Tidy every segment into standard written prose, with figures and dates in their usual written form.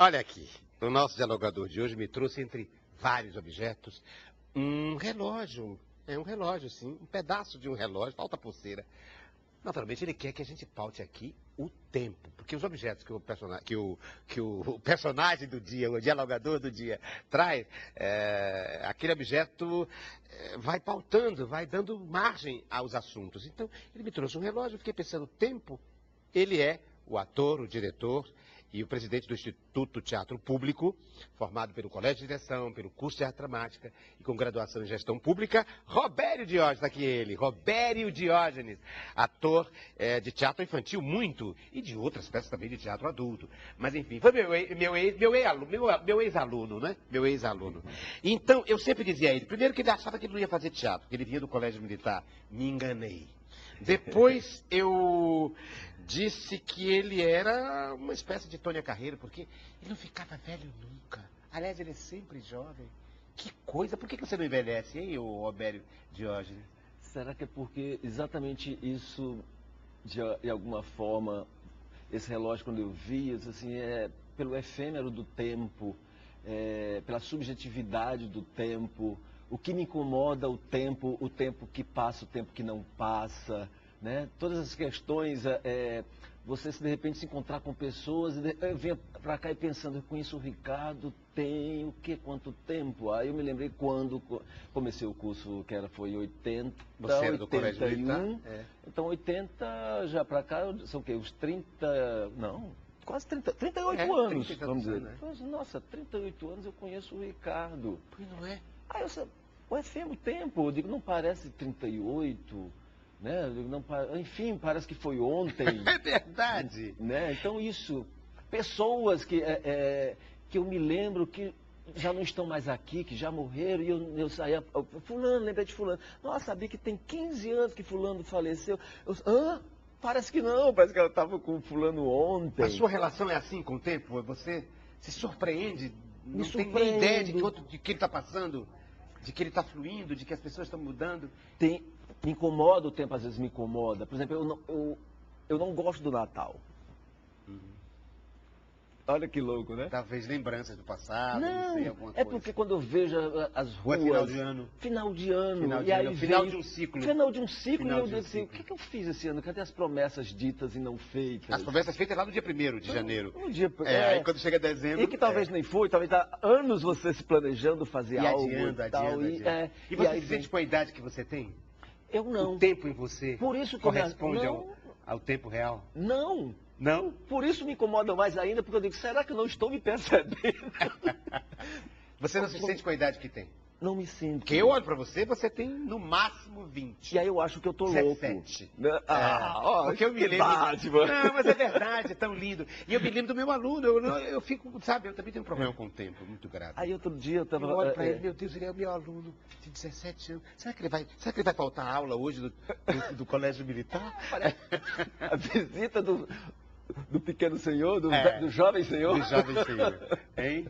Olha aqui, o nosso dialogador de hoje me trouxe entre vários objetos um relógio. É um relógio, sim, um pedaço de um relógio, falta pulseira. Naturalmente, ele quer que a gente paute aqui o tempo, porque os objetos que o personagem do dia, o dialogador do dia, traz, aquele objeto vai pautando, vai dando margem aos assuntos. Então, ele me trouxe um relógio, eu fiquei pensando, tempo, ele é o ator, o diretor e o presidente do Instituto Teatro Público, formado pelo Colégio de Direção, pelo curso de Arte Dramática e com graduação em Gestão Pública, Robério Diógenes, está aqui ele, Robério Diógenes, ator de teatro infantil muito, e de outras peças também de teatro adulto. Mas enfim, foi meu ex-aluno, né? Meu ex-aluno. Então, eu sempre dizia a ele, primeiro que ele achava que ele não ia fazer teatro, porque ele vinha do Colégio Militar. Me enganei. Depois eu disse que ele era uma espécie de Tônia Carreiro, porque ele não ficava velho nunca. Aliás, ele é sempre jovem. Que coisa, por que você não envelhece, hein, o Robério Diógenes? Será que é porque exatamente isso, de alguma forma, esse relógio quando eu vi, assim, pelo efêmero do tempo, pela subjetividade do tempo, o que me incomoda o tempo que passa, o tempo que não passa, né? Todas as questões, você de repente se encontrar com pessoas, eu vinha para cá e pensando, eu conheço o Ricardo, tem o quê, quanto tempo? Aí eu me lembrei quando comecei o curso, foi em 80, você era do 81, Colégio Militar? Então 80 já para cá, são o quê, uns 30, não, quase 38 anos, 30 vamos dizer. né? Nossa, 38 anos eu conheço o Ricardo. Pois não é? Aí eu sei, o efêmero tempo, eu digo, não parece 38, né? Eu digo, não, enfim, parece que foi ontem. É verdade. Né? Então isso, pessoas que eu me lembro que já não estão mais aqui, que já morreram, e eu saía, fulano, lembrei de fulano. Nossa, sabia que tem 15 anos que fulano faleceu. Parece que não, parece que ela estava com fulano ontem. A sua relação é assim com o tempo? Você se surpreende? Não tem nem surpreendo. ideia de que ele está passando? De que ele está fluindo? De que as pessoas estão mudando? Me incomoda, o tempo às vezes me incomoda. Por exemplo, eu não gosto do Natal. Olha que louco, né? Talvez lembranças do passado, não sei, alguma coisa. Porque quando eu vejo as ruas... final de ano. Final de ano. Final de um ciclo. Final de um ciclo, e eu digo assim, o que eu fiz esse ano? Cadê as promessas ditas e não feitas? As promessas feitas lá no dia 1º de janeiro. Aí quando chega dezembro... E que talvez nem foi, talvez há anos você se planejando fazer algo. Adiando. E você se sente com a idade que você tem? Eu não. O tempo em você Por isso que corresponde ao tempo real? Não. Não? Por isso me incomoda mais ainda, porque eu digo, será que eu não estou me percebendo? Você não se sente com a idade que tem? Não me sinto. Porque eu olho pra você, você tem no máximo 20. E aí eu acho que eu tô 17. louco. Porque eu me lembro... Não, mas é verdade, é tão lindo. E eu me lembro do meu aluno, eu fico, sabe, eu também tenho um problema com o tempo, muito grave. Aí outro dia eu tava... Eu olho pra ele, meu Deus, ele é o meu aluno de 17 anos. Será que ele vai faltar aula hoje do Colégio Militar? A visita do pequeno senhor, do jovem senhor. Do jovem senhor, hein?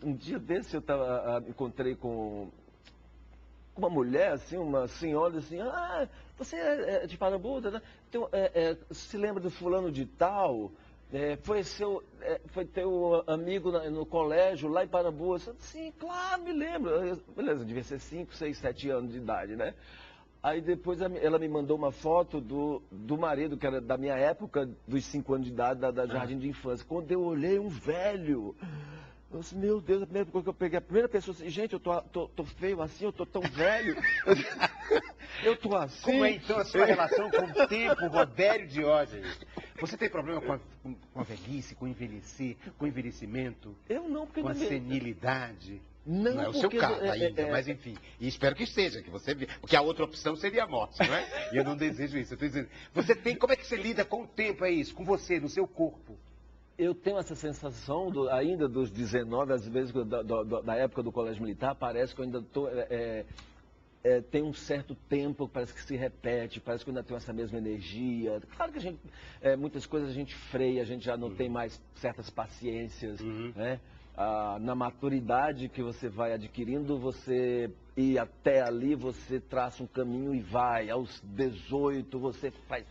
Um dia desse eu encontrei com uma mulher, assim, uma senhora, assim, você é de Parambu, né? Então, se lembra do fulano de tal? Foi teu amigo no colégio, lá em Parambu? Eu disse, sim, claro, me lembro. Beleza, devia ser 5, 6, 7 anos de idade, né? Aí depois ela me mandou uma foto do marido, que era da minha época, dos 5 anos de idade, da jardim de infância. Quando eu olhei, um velho... Eu disse, meu Deus, a primeira coisa que eu peguei, a primeira pessoa disse, gente, eu tô feio assim, eu tô tão velho. Eu tô assim. Como é então a sua relação com o tempo, Robério Diógenes? Você tem problema com a velhice, com envelhecer, com o envelhecimento? Eu não, porque... Com a senilidade? Não é o seu caso ainda, mas enfim. E espero que esteja, porque a outra opção seria a morte, não é? E eu não desejo isso. Eu estou dizendo, como é que você lida com o tempo, é isso? Com você, no seu corpo? Eu tenho essa sensação, ainda dos 19, às vezes, da época do Colégio Militar, parece que eu ainda estou... tem um certo tempo, parece que se repete, parece que eu ainda tenho essa mesma energia. Claro que muitas coisas a gente freia, a gente já não tem mais certas paciências, né? Na maturidade que você vai adquirindo, você ir até ali, você traça um caminho e vai. Aos 18, você faz...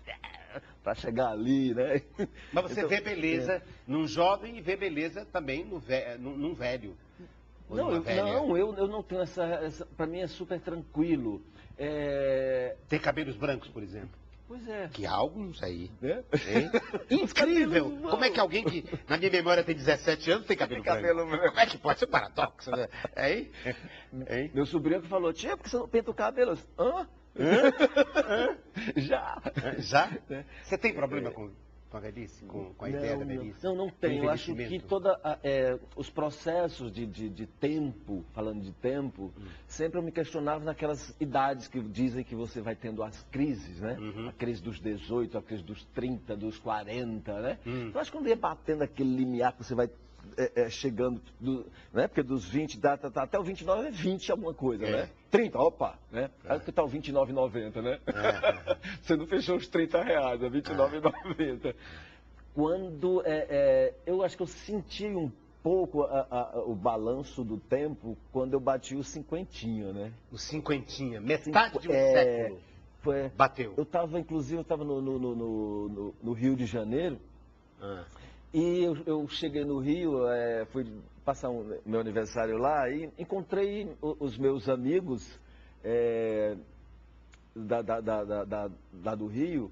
para chegar ali, né? Mas você Então, vê beleza num jovem e vê beleza também num velho. Ou Não, numa velha. eu não tenho para mim é super tranquilo. Tem cabelos brancos, por exemplo. Pois é. Que há alguns aí. Né? Hein? Os Incrível! cabelos Como é que alguém que, na minha memória, tem 17 anos tem cabelo branco? Como é que pode ser um paradoxo, né? Hein? Hein? Meu sobrinho que falou, tia, por que você não pinta o cabelo? Eu disse, hã? Já. Já? Você tem problema com a velhice? Com a ideia da velhice? Não Com tenho. Eu acho que envelhecimento? os processos de tempo, falando de tempo, sempre eu me questionava naquelas idades que dizem que você vai tendo as crises, né? A crise dos 18, a crise dos 30, dos 40, né? Eu acho que quando ia batendo aquele limiar que você vai chegando, né? Porque dos 20, até o 29 é 20 alguma coisa, né? 30, opa, né? Aí que tá o 29,90, né? Você não fechou os R$30, é R$29,90. Quando, eu acho que eu senti um pouco o balanço do tempo quando eu bati o cinquentinho, né? O cinquentinha, metade de um século. Bateu. Inclusive, eu estava no Rio de Janeiro. E eu cheguei no Rio, fui passar meu aniversário lá e encontrei os meus amigos lá do Rio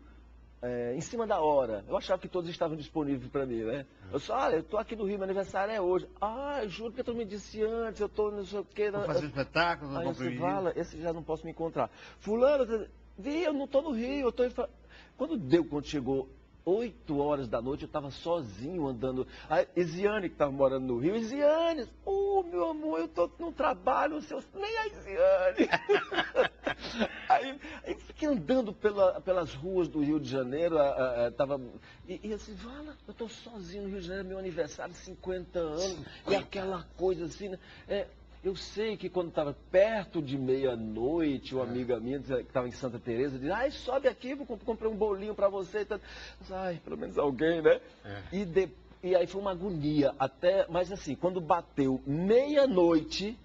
em cima da hora. Eu achava que todos estavam disponíveis para mim, né? Eu disse, olha, eu estou aqui no Rio, meu aniversário é hoje. Ah, juro que tu me disse antes, eu estou não sei o quê. Vou fazer um espetáculo, Aí vou você fala, esse já não posso me encontrar. Fulano, eu não estou no Rio, eu estou em... Quando chegou 8 horas da noite, eu estava sozinho andando. A Isiane, que estava morando no Rio, Isiane, meu amor, eu estou no trabalho, nem a Isiane. aí fiquei andando pelas ruas do Rio de Janeiro, e assim, fala, eu estou sozinho no Rio de Janeiro, meu aniversário, 50 anos, e aquela coisa assim, né? Eu sei que quando estava perto de meia-noite, uma amiga minha que estava em Santa Teresa disse, ai, sobe aqui, comprei um bolinho para você. Eu disse, ai, pelo menos alguém, né? E aí foi uma agonia, mas assim, quando bateu meia-noite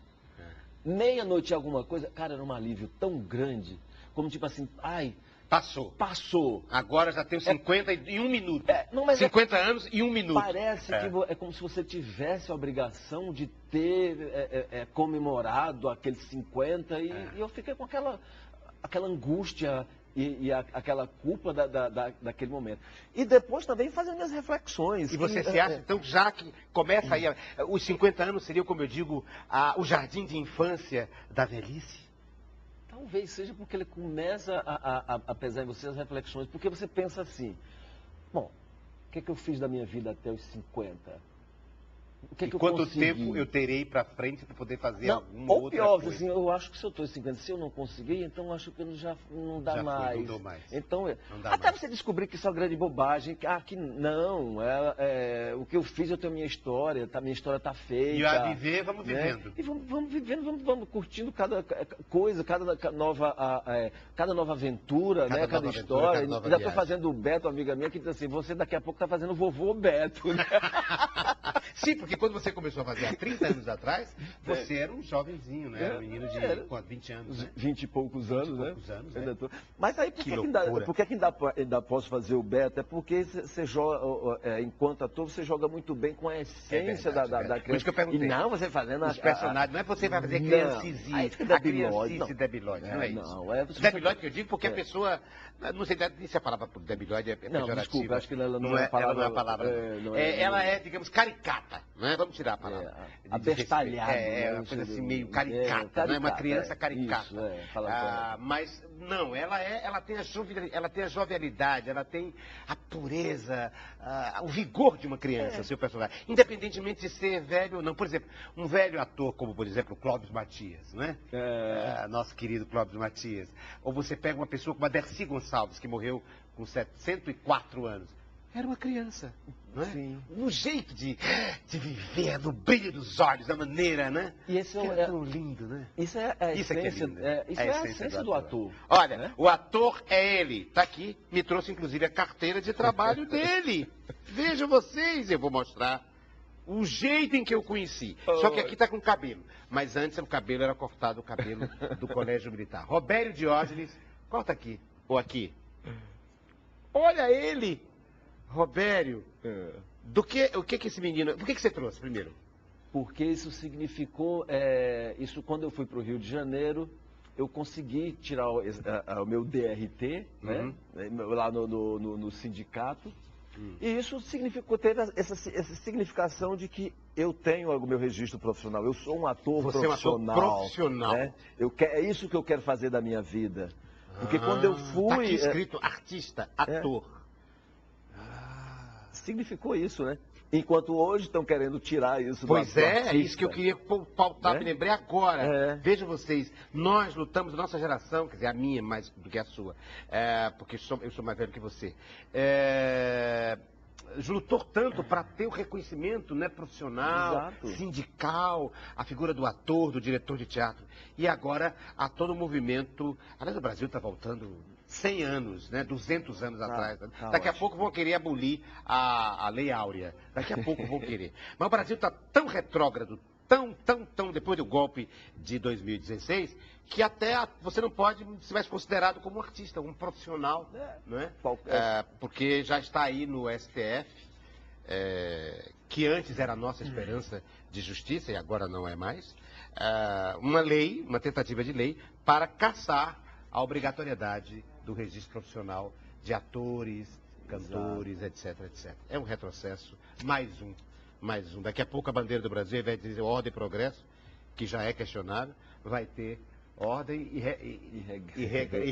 e alguma coisa, cara, era um alívio tão grande, como tipo assim, ai... Passou. Agora já tenho 50 e 1 minuto. 50 anos e 1 minuto. Parece que é como se você tivesse a obrigação de ter comemorado aqueles 50 e eu fiquei com aquela angústia e aquela culpa daquele momento. E depois também fazendo minhas reflexões. E você se acha, então, já que começa aí, os 50 anos seriam, como eu digo, o jardim de infância da velhice? Talvez seja porque ele começa a pesar em você as reflexões, porque você pensa assim, bom, o que eu fiz da minha vida até os 50? O que eu quanto consegui? tempo eu terei para frente para poder fazer Não, alguma ou outra pior, coisa? assim, eu acho que se eu estou em 50, se eu não conseguir, então acho que já não dá Já foi, mais. não dou mais. Então, Não dá até mais. você descobrir que isso é uma grande bobagem, que não, o que eu fiz, eu tenho minha história, minha história está feita. E a viver, vamos né? vivendo. E vamos vivendo, vamos curtindo cada coisa, cada nova aventura, Cada né? Cada nova aventura, história. cada nova Já estou viagem. fazendo o Beto, amiga minha, que diz assim, você daqui a pouco está fazendo o vovô Beto, né? Sim, porque quando você começou a fazer há 30 anos atrás, você era um jovenzinho, né? Era um menino de 20 anos, né? 20 e poucos anos, 20 e né? poucos anos, Ainda né? tô. Mas aí, por que ainda posso fazer o Beto? É porque você joga, enquanto ator, você joga muito bem com a essência da criança. Por isso que eu perguntei. E não você fazendo Os personagens, não é você vai fazer Não. criancice, Aí fica a debilóide, criancice debilóide, não é isso? Não, Debilóide que eu digo porque a pessoa, não sei se a palavra por debilóide é pejorativa. Desculpa, acho que ela não é a Ela palavra. não é a palavra. Não. Ela é, digamos, caricata, né? Vamos tirar a palavra. Abestalhado. É uma coisa assim meio caricata, não é uma criança caricata. Isso, mas não, ela tem a jovialidade, ela tem a pureza, o vigor de uma criança, seu personagem. Independentemente de ser velho ou não. Por exemplo, um velho ator como, por exemplo, o Clóvis Matias, não é? Nosso querido Clóvis Matias. Ou você pega uma pessoa como a Dercy Gonçalves, que morreu com 104 anos. Era uma criança, não é? Sim. No jeito de viver, no brilho dos olhos, da maneira, né? E esse é tão lindo, né? Isso é a essência, Isso é a essência do ator. Olha, né? o ator é ele. Tá aqui, me trouxe inclusive a carteira de trabalho dele. Vejam vocês, eu vou mostrar o jeito em que eu conheci. Só que aqui tá com cabelo. Mas antes o cabelo era cortado, o cabelo do Colégio Militar. Robério Diógenes, corta aqui, ou aqui. Olha ele! Robério, É. o que esse menino... Por que você trouxe primeiro? Porque isso significou, isso quando eu fui para o Rio de Janeiro, eu consegui tirar o meu DRT, né, lá no sindicato, e isso significou, teve essa significação de que eu tenho o meu registro profissional, eu sou um ator Você profissional. é um ator profissional. Né, é isso que eu quero fazer da minha vida. Porque quando eu fui... Tá aqui escrito artista, ator. Significou isso, né? Enquanto hoje estão querendo tirar isso do Pois é artista. isso que eu queria pautar, Né? me lembrei agora. É. Vejam vocês, nós lutamos, nossa geração, quer dizer, a minha mais do que a sua, porque eu sou mais velho que você, lutou tanto para ter o reconhecimento, né, profissional, Exato. sindical, a figura do ator, do diretor de teatro. E agora há todo um movimento, aliás, o Brasil está voltando 100 anos, né, 200 anos atrás. Tá Daqui a ótimo. pouco vão querer abolir a Lei Áurea. Daqui a pouco vão querer. Mas o Brasil está tão retrógrado, tão, depois do golpe de 2016, que até você não pode ser mais considerado como um artista, um profissional, não é? Porque já está aí no STF, que antes era a nossa esperança de justiça e agora não é mais, uma lei, uma tentativa de lei para cassar a obrigatoriedade do registro profissional de atores, cantores, etc, etc. É um retrocesso, mais um. Daqui a pouco a bandeira do Brasil, ao invés de dizer ordem e progresso, que já é questionável, vai ter ordem e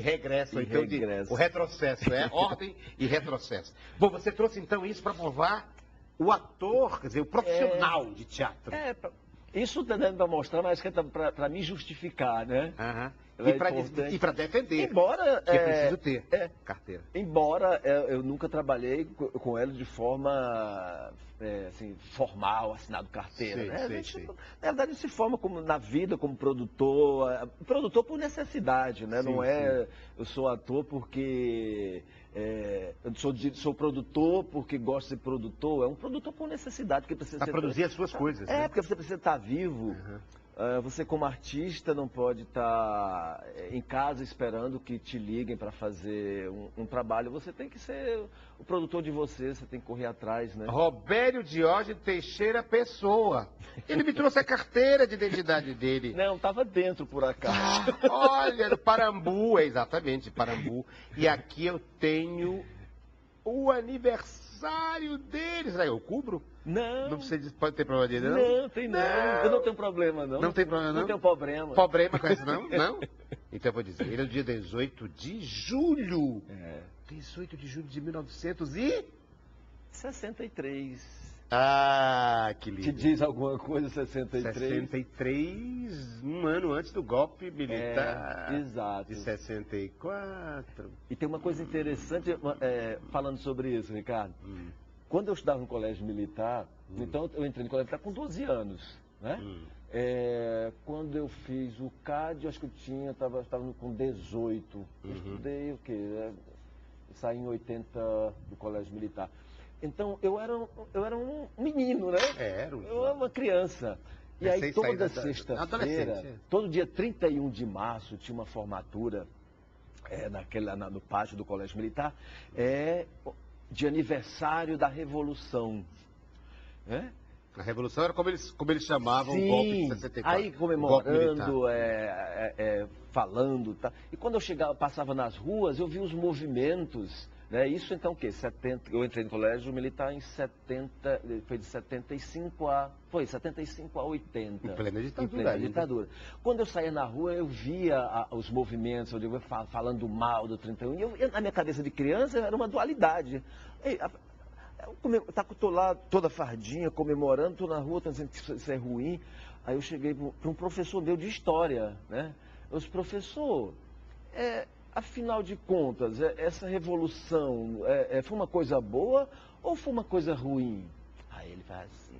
regresso. Então, o retrocesso é ordem e retrocesso. Bom, você trouxe então isso para provar o ator, quer dizer, o profissional de teatro. Isso está dando para mostrar, mas que é para me justificar, né? E para defender. Embora que é preciso ter carteira. Embora eu nunca trabalhei com ele de forma assim, formal, assinado carteira. Sei. Na verdade, se forma como, na vida como produtor, produtor por necessidade, né? Sim, não é eu sou ator porque eu sou produtor porque gosto de ser produtor. É um produtor por necessidade, porque precisa produzir as suas coisas. Né? Porque você precisa estar vivo. Você, como artista, não pode estar em casa esperando que te liguem para fazer um trabalho. Você tem que ser o produtor de você tem que correr atrás, né? Robério Diógenes Teixeira Pessoa. Ele me trouxe a carteira de identidade dele. Não, estava dentro, por acaso. Olha, no Parambu, exatamente, Parambu. E aqui eu tenho o aniversário deles. Será que eu cubro? Não. Não precisa, pode ter problema dele, não? Não, tem não. Eu não tenho problema, não. Não tem problema, não? Não tenho problema. Problema com isso, não? Não? Então eu vou dizer, ele é o dia 18 de julho. 18 de julho de 1963. Ah, que lindo. Te diz alguma coisa, 63? 63, um ano antes do golpe militar. Exato. De 64. E tem uma coisa interessante falando sobre isso, Ricardo. Quando eu estudava no colégio militar, então eu entrei no colégio militar com 12 anos, né? Quando eu fiz o CAD, acho que eu estava com 18. Eu estudei o quê? Saí em 80 do colégio militar. Então eu era um menino, né? Eu era uma criança. E aí toda sexta-feira, todo dia 31 de março, tinha uma formatura no pátio do colégio militar, de aniversário da Revolução. A Revolução era como eles chamavam o golpe de 64. Aí comemorando, falando. Tá. E quando eu passava nas ruas, eu vi os movimentos. Né? Isso então o quê? 70, eu entrei no colégio militar em 70, foi de 75 a 80. Em plena ditadura. Em plena ditadura. Quando eu saía na rua, eu via os movimentos, falando mal do 31. E eu, na minha cabeça de criança, era uma dualidade. Estou lá toda fardinha, comemorando, estou na rua, estou dizendo que isso é ruim. Aí eu cheguei para um professor meu de história, né? Eu disse, professor, afinal de contas, essa revolução foi uma coisa boa ou foi uma coisa ruim? Aí ele faz assim,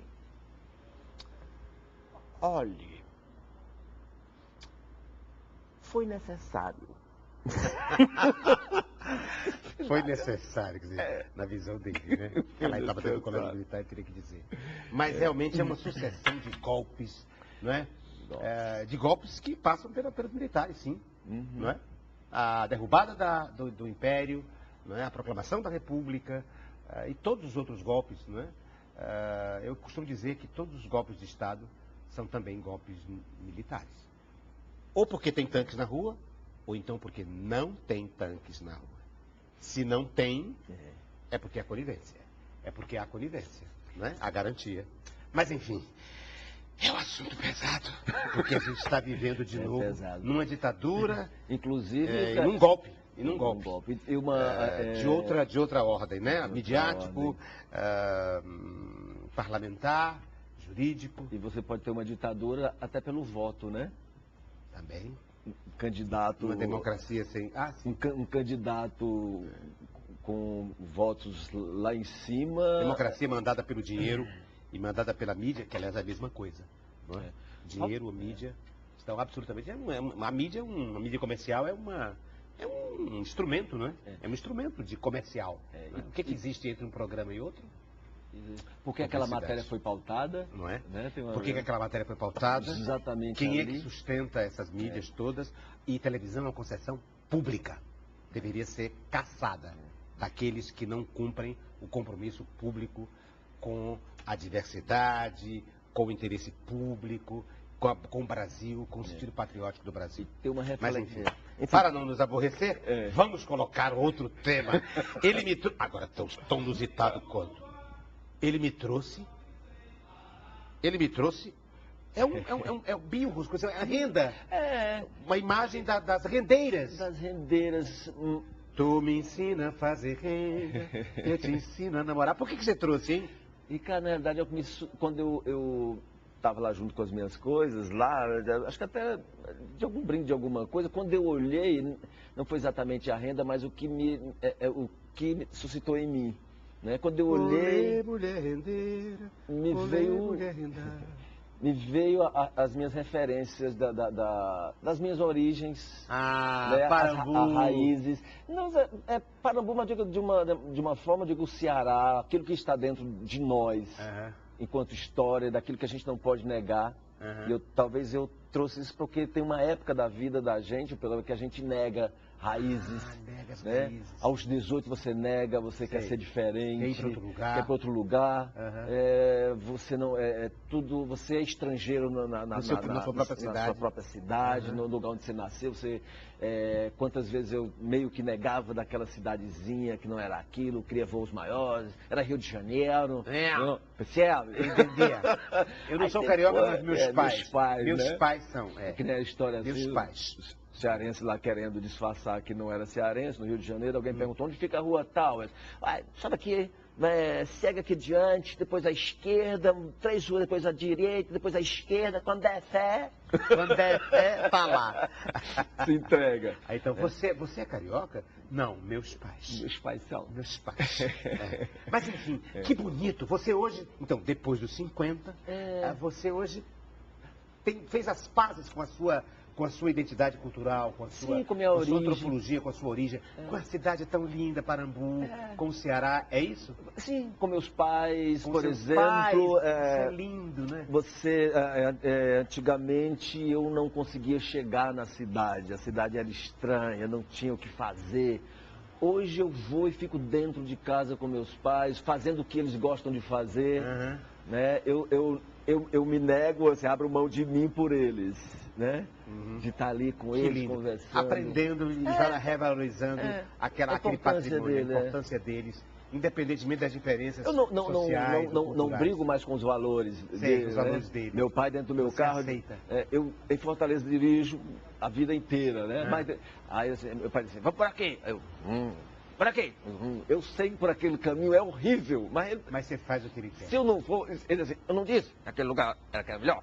olhe, foi necessário. Foi necessário, quer dizer, na visão dele, né? Ela estava dentro do colégio militar, eu teria que dizer. Mas realmente é uma sucessão de golpes, não é? De golpes que passam pelos militares, sim, não é? A derrubada do Império, não é? A proclamação da República e todos os outros golpes, não é? Eu costumo dizer que todos os golpes de Estado são também golpes militares. Ou porque tem tanques na rua, ou então porque não tem tanques na rua. Se não tem, é porque é conivência. É porque há conivência, não é? A garantia. Mas, enfim, é um assunto pesado, porque a gente está vivendo de novo pesado. Numa ditadura, Inclusive... e num golpe. E num Um golpe. golpe. E uma, de outra ordem, né? Midiático, parlamentar, jurídico. E você pode ter uma ditadura até pelo voto, né? Também. Um candidato... Uma democracia sem... sim. Um candidato com votos lá em cima... Democracia mandada pelo dinheiro e mandada pela mídia, que aliás é a mesma coisa. Não é? Dinheiro ou mídia estão absolutamente... A mídia, uma mídia comercial é um instrumento, não é? É um instrumento de comercial. O que existe entre um programa e outro? Por que aquela matéria foi pautada? Não é? Né? Por que aquela matéria foi pautada? Exatamente. Quem é que sustenta essas mídias todas? E televisão é uma concessão pública. Deveria ser caçada daqueles que não cumprem o compromisso público com a diversidade, com o interesse público, com o Brasil, com o sentido patriótico do Brasil. Tem uma reflexão. Mas, enfim, para não nos aborrecer, vamos colocar outro tema. Ele me trouxe... Agora, tão inusitado quanto. Ele me trouxe... É o birros, é a renda. Uma imagem das rendeiras. Das rendeiras. Tu me ensina a fazer renda, eu te ensino a namorar. Por que você trouxe, hein? E, cara, na verdade, quando eu estava lá junto com as minhas coisas, lá, acho que até de algum brinde, de alguma coisa, quando eu olhei, não foi exatamente a renda, mas o que o que suscitou em mim. Né? Quando eu olhei, mulher rendeira, me veio as minhas referências das minhas origens, né? Parambu. As raízes. Não, Parambu, mas digo de uma forma, digo o Ceará, aquilo que está dentro de nós, enquanto história, daquilo que a gente não pode negar. E talvez eu trouxe isso porque tem uma época da vida da gente, pela que a gente nega raízes, nega as né? raízes. Aos 18 você nega, você quer ser diferente, quer ir para outro lugar, você não tudo, você é estrangeiro na sua própria cidade, no lugar onde você nasceu. Você quantas vezes eu meio que negava daquela cidadezinha que não era aquilo, queria voos maiores, era Rio de Janeiro, percebe? Eu não sou carioca, mas meus né? pais são. Que nem a história meus assim, pais. Cearense lá querendo disfarçar que não era cearense, no Rio de Janeiro, alguém perguntou onde fica a rua tal. Sabe aqui, segue aqui adiante, depois à esquerda, 3 ruas, depois à direita, depois à esquerda, quando der fé. Quando der fé, tá lá. Se entrega. Aí, então, você é carioca? Não, meus pais. Meus pais são. Meus pais. Mas, enfim, que bonito. Você hoje, então, depois dos 50, você hoje fez as pazes com a sua identidade cultural, com a sua antropologia, com a sua origem, com a cidade tão linda, Parambu, com o Ceará, é isso? Sim, com meus pais, com por seus exemplo. Pais, isso é lindo, né? Antigamente eu não conseguia chegar na cidade, a cidade era estranha, não tinha o que fazer. Hoje eu vou e fico dentro de casa com meus pais, fazendo o que eles gostam de fazer. Né? Eu me nego, assim, abro mão de mim por eles, né? De estar ali com eles, lindo. Conversando. Aprendendo e revalorizando aquele patrimônio, a importância deles, independentemente das diferenças sociais. Não brigo mais com os valores deles. Os valores deles. Meu pai dentro do meu carro, eu em Fortaleza dirijo a vida inteira, né? Mas, aí meu pai disse, vamos por aqui. Por aqui. Eu sei que por aquele caminho é horrível, mas você faz o que ele quer. Se eu não for, ele diz assim, eu não disse que aquele lugar era melhor.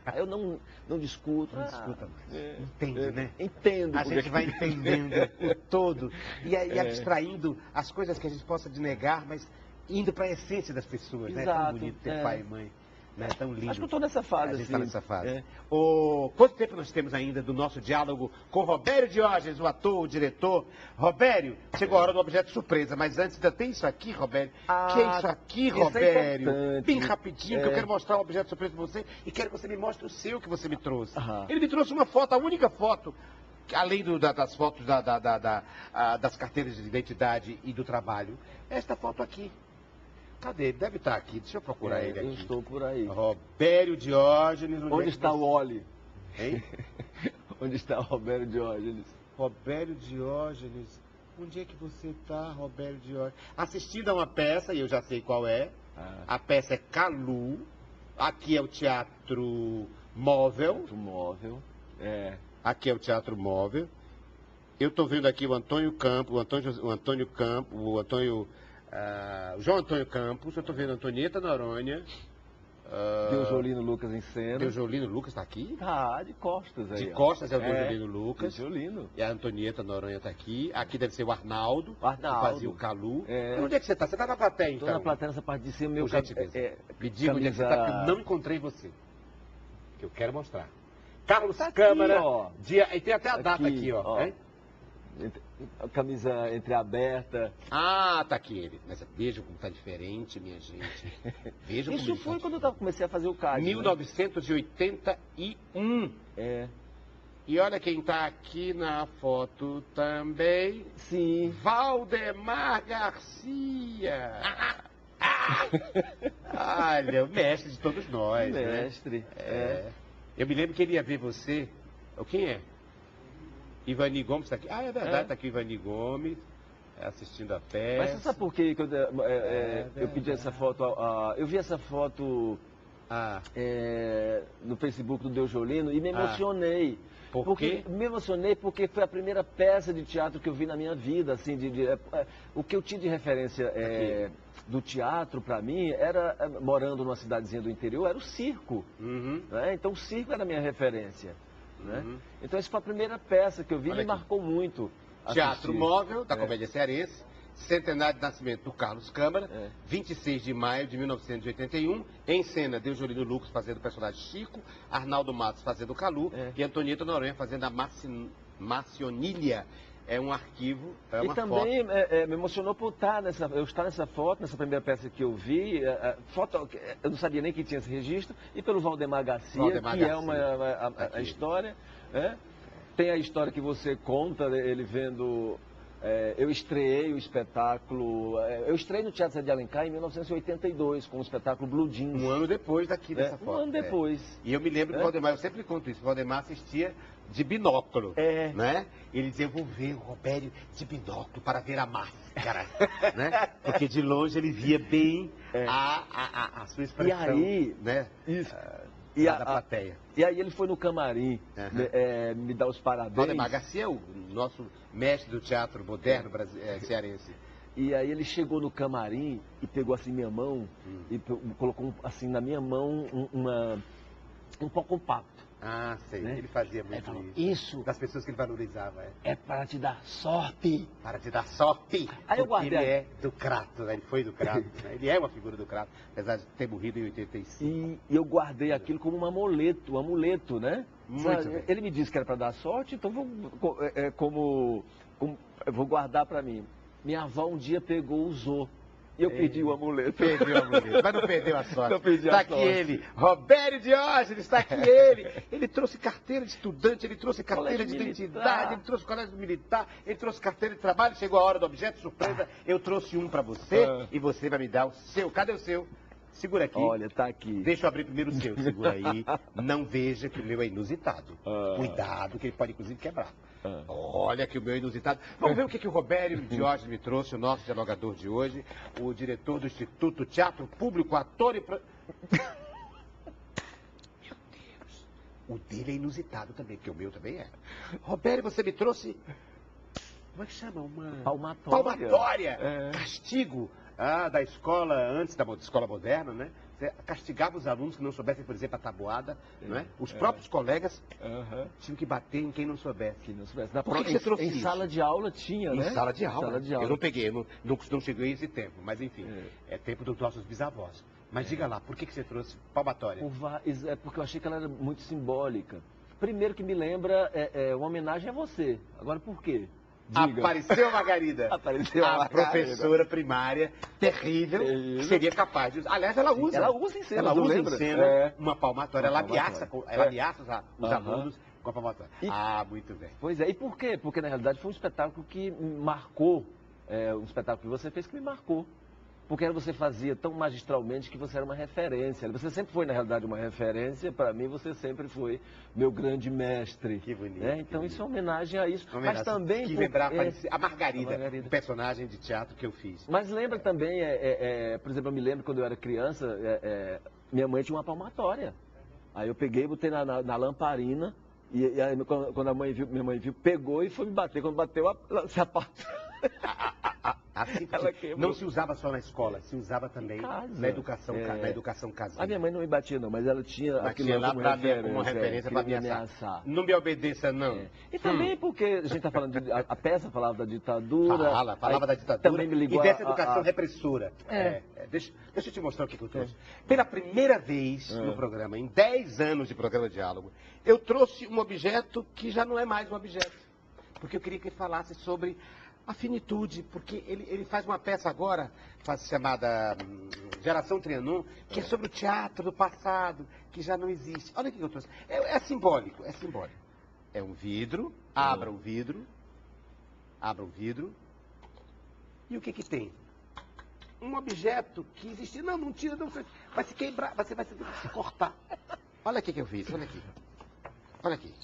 Aí eu não discuto. Não discuta mais. Entende, né? Entendo. A gente vai entendendo o todo e abstraindo as coisas que a gente possa negar, mas indo para a essência das pessoas. Exato, né? É tão bonito ter pai e mãe. Né? Tão lindo. Acho que eu estou nessa fase. A gente está nessa fase. É. Quanto tempo nós temos ainda do nosso diálogo com Robério Diógenes, o ator, o diretor? Robério, chegou a hora do objeto surpresa, mas antes ainda tem isso aqui, Robério? Que é isso aqui, Robério? Bem rapidinho, que eu quero mostrar o objeto surpresa para você e quero que você me mostre o seu que você me trouxe. Ele me trouxe uma foto, a única foto além das fotos das carteiras de identidade e do trabalho, esta foto aqui. Cadê? Ele deve estar aqui. Deixa eu procurar ele aqui. Eu estou por aí. Robério Diógenes. Onde está o Oli? Hein? Onde está o Robério Diógenes? Robério Diógenes. Onde é que você está, Robério Diógenes? Assistindo a uma peça, e eu já sei qual é. A peça é Calu. Aqui é o Teatro Móvel. Teatro Móvel. Aqui é o Teatro Móvel. Eu estou vendo aqui o Antônio Campos, o João Antônio Campos. Eu estou vendo a Antonieta Noronha. Deusjolino Lucas em cena. Deusjolino Lucas está aqui? Tá, de costas aí. De costas é o Deusjolino Lucas. Deusjolino. E a Antonieta Noronha está aqui. Aqui deve ser o Arnaldo. Que Arnaldo. fazia o Calu. É. Onde é que você está? Você está na plateia, então? Estou na plateia nessa parte de cima. Meu Me diga onde é que você está, porque eu não encontrei você. Que eu quero mostrar. Carlos Tá aqui, Câmara. ó. E tem até a data aqui, ó. Hein? A camisa entreaberta. Ah, tá aqui ele. Mas veja como tá diferente, minha gente. Veja como Isso ele foi tá quando eu comecei a fazer o CAD. 1981. É. E olha quem tá aqui na foto também. Sim. Valdemar Garcia. Olha, o mestre de todos nós, Mestre. né? Eu me lembro que ele ia ver você. Quem é? Ivani Gomes está aqui. Ah, é verdade, está aqui Ivani Gomes, assistindo a peça. Mas você sabe por que eu pedi essa foto? Eu vi essa foto no Facebook do Deusjolino e me emocionei. Por quê? Me emocionei porque foi a primeira peça de teatro que eu vi na minha vida. Assim, o que eu tinha de referência do teatro, para mim, era, morando numa cidadezinha do interior, era o circo. Né? Então o circo era a minha referência. Né? Então essa foi a primeira peça que eu vi e me marcou muito. Teatro Móvel, da Comédia Cearense, centenário de nascimento do Carlos Câmara, 26 de maio de 1981, em cena Deusjolino Lucas fazendo o personagem Chico, Arnaldo Matos fazendo o Calu e Antonieta Noronha fazendo a Marcionília. É um arquivo, é uma foto. E também me emocionou por eu estar nessa foto, nessa primeira peça que eu vi. Eu não sabia nem que tinha esse registro. E pelo Valdemar Garcia, a história. Tem a história que você conta, ele vendo... eu estreei o espetáculo... eu estreiei no Teatro Zé de Alencar em 1982, com o espetáculo Blue Jeans. Um ano depois daqui dessa foto. Um ano depois. E eu me lembro que o Valdemar, eu sempre conto isso, o Valdemar assistia de binóculo, né? Ele dizia, eu vou ver o Robério de binóculo para ver a máscara, né? Porque de longe ele via bem a sua expressão, e aí, né? Isso. Da plateia. E aí ele foi no camarim me dar os parabéns. Valdemar Garcia é o nosso mestre do teatro moderno cearense. E aí ele chegou no camarim e pegou assim minha mão e colocou assim na minha mão um pó compacto. Ah, sei. Né? Ele fazia muito isso. Das pessoas que ele valorizava. É para te dar sorte. Para te dar sorte. Aí eu guardei. Ele é do Crato, né? Ele foi do Crato. Né? Ele é uma figura do Crato, apesar de ter morrido em 85. E eu guardei aquilo como um amuleto, né? Muito bem. Ele me disse que era para dar sorte, então eu vou guardar para mim. Minha avó um dia pegou, usou. E eu perdi o amuleto. Perdeu o amuleto, mas não perdeu a sorte. Não perdi está a aqui sorte. ele, Robério Diógenes, está aqui ele. Ele trouxe carteira de estudante, ele trouxe carteira de identidade, ele trouxe colégio militar, ele trouxe carteira de trabalho. Chegou a hora do objeto surpresa, eu trouxe um para você e você vai me dar o seu. Cadê o seu? Segura aqui. Olha, tá aqui. Deixa eu abrir primeiro o seu, segura aí. Não veja que o meu é inusitado. Cuidado, que ele pode inclusive quebrar. Olha que o meu é inusitado. Vamos ver o que o Robério Diógenes me trouxe, o nosso dialogador de hoje, o diretor do Instituto Teatro Público, ator e... Meu Deus, o dele é inusitado também, porque o meu também é. Robério, você me trouxe... Como é que chama? Uma... Palmatória. Castigo da escola, antes da escola moderna, né? Você castigava os alunos que não soubessem, por exemplo, a tabuada, não é? Os próprios colegas tinham que bater em quem não soubesse. Por que você trouxe isso? Em sala de aula tinha, né? Em sala de aula. Sala de aula. Eu não peguei, não cheguei a esse tempo, mas enfim, é tempo dos nossos bisavós. Mas diga lá, por que você trouxe palmatória? Porque eu achei que ela era muito simbólica. Primeiro que me lembra uma homenagem a você. Agora por quê? Diga. Apareceu Margarida. Apareceu a professora primária terrível, que seria capaz de... Aliás, ela usa. Ela usa em cena. Ela usa em cena uma palmatória. Ela ameaça os alunos Com a palmatória. Muito bem. Pois é, e por quê? Porque na realidade foi um espetáculo que me marcou, um espetáculo que você fez que me marcou. Porque você fazia tão magistralmente que você era uma referência. Você sempre foi, na realidade, uma referência. Para mim, você sempre foi meu grande mestre. Que bonito. Então, isso é uma homenagem a isso. Mas também... Que lembrar a Margarida, um personagem de teatro que eu fiz. Mas lembra também, por exemplo, eu me lembro quando eu era criança, minha mãe tinha uma palmatória. Aí eu peguei, botei na lamparina, e aí quando minha mãe viu, pegou e foi me bater. Quando bateu, ela se apartou. Assim, não se usava só na escola, se usava também na educação caseira. A minha mãe não me batia não, mas ela tinha aquilo lá como referência para me ameaçar. Não me obedeça não. E também porque a gente está falando a peça falava da ditadura. Falava da ditadura também me ligou e dessa educação repressora. Deixa eu te mostrar o que eu trouxe. Pela primeira vez no programa, em 10 anos de programa Diálogo, eu trouxe um objeto que já não é mais um objeto. Porque eu queria que ele falasse sobre a finitude, porque ele faz uma peça agora, chamada Geração Trianon, que é sobre o teatro do passado, que já não existe. Olha o que eu trouxe. É simbólico, é simbólico. É um vidro, abra o vidro, e o que tem? Um objeto que existia, não tira, não vai se quebrar, você vai se cortar. Olha o que eu fiz, olha aqui.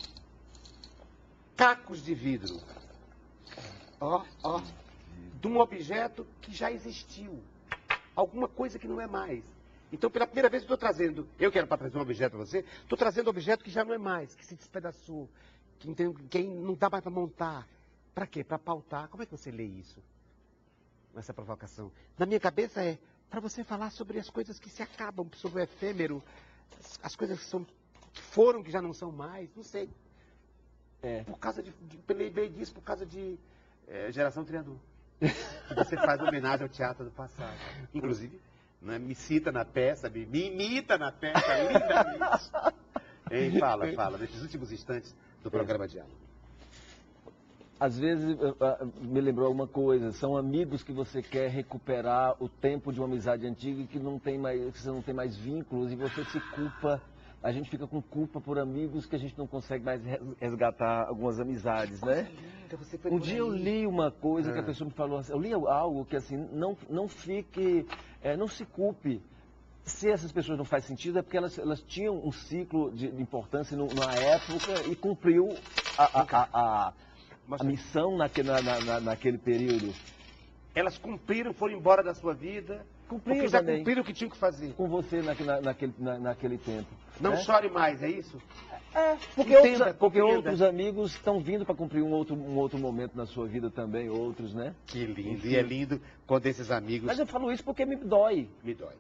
Cacos de vidro. De um objeto que já existiu. Alguma coisa que não é mais. Então, pela primeira vez eu estou trazendo, eu quero para trazer um objeto para você, estou trazendo um objeto que já não é mais, que se despedaçou, que não dá mais para montar. Para quê? Para pautar. Como é que você lê isso? Essa provocação. Na minha cabeça para você falar sobre as coisas que se acabam, sobre o efêmero, as coisas que foram, que já não são mais, não sei. Por causa lembrei disso, por causa de Geração Trianon. Que você faz homenagem ao teatro do passado. Inclusive, me cita na peça, me imita na peça, lindamente. Fala, nesses últimos instantes do programa Diálogo. Às vezes me lembrou uma coisa, são amigos que você quer recuperar o tempo de uma amizade antiga que você não tem mais vínculos e você se culpa. A gente fica com culpa por amigos que a gente não consegue mais resgatar algumas amizades, né? Um dia eu li uma coisa que a pessoa me falou assim, eu li algo que assim, não fique, não se culpe. Se essas pessoas não fazem sentido é porque elas tinham um ciclo de importância na época e cumpriu a missão naquele período. Elas cumpriram, foram embora da sua vida. Porque já cumpriram o que tinham que fazer. Com você naquele tempo. Não chore mais, é isso? Porque outros amigos estão vindo para cumprir um outro momento na sua vida também, outros, né? Que lindo. Enfim. E é lindo quando esses amigos... Mas eu falo isso porque me dói. Me dói.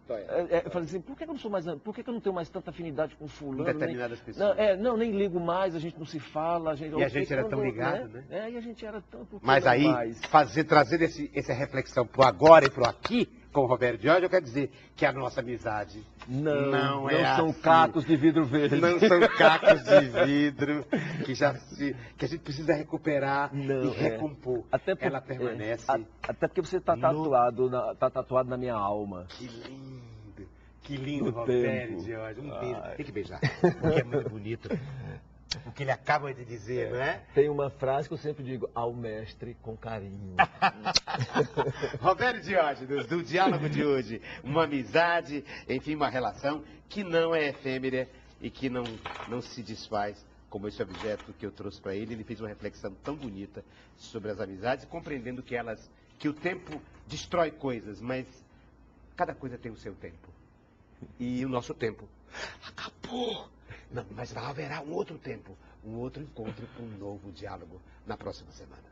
Eu falo assim, por que eu não tenho mais tanta afinidade com fulano? Com determinadas pessoas. Nem ligo mais, a gente não se fala. E a gente era tão ligado, né? E a gente era tão... Mas aí, trazer essa reflexão pro agora e pro aqui, com o Roberto Jorge, eu quero dizer que a nossa amizade não são cacos de vidro verde. Não são cacos de vidro que a gente precisa recuperar e recompor. Ela permanece. Até porque você está tatuado na minha alma. Que lindo, Roberto Jorge. Um beijo. Tem que beijar, porque é muito bonito. O que ele acaba de dizer, não é? Tem uma frase que eu sempre digo, ao mestre com carinho. Roberto Jorge, do Diálogo de hoje. Uma amizade, enfim, uma relação que não é efêmera e que não se desfaz, como esse objeto que eu trouxe para ele. Ele fez uma reflexão tão bonita sobre as amizades, compreendendo que o tempo destrói coisas, mas cada coisa tem o seu tempo. E o nosso tempo acabou. Não, mas haverá um outro tempo, um outro encontro, um novo diálogo na próxima semana.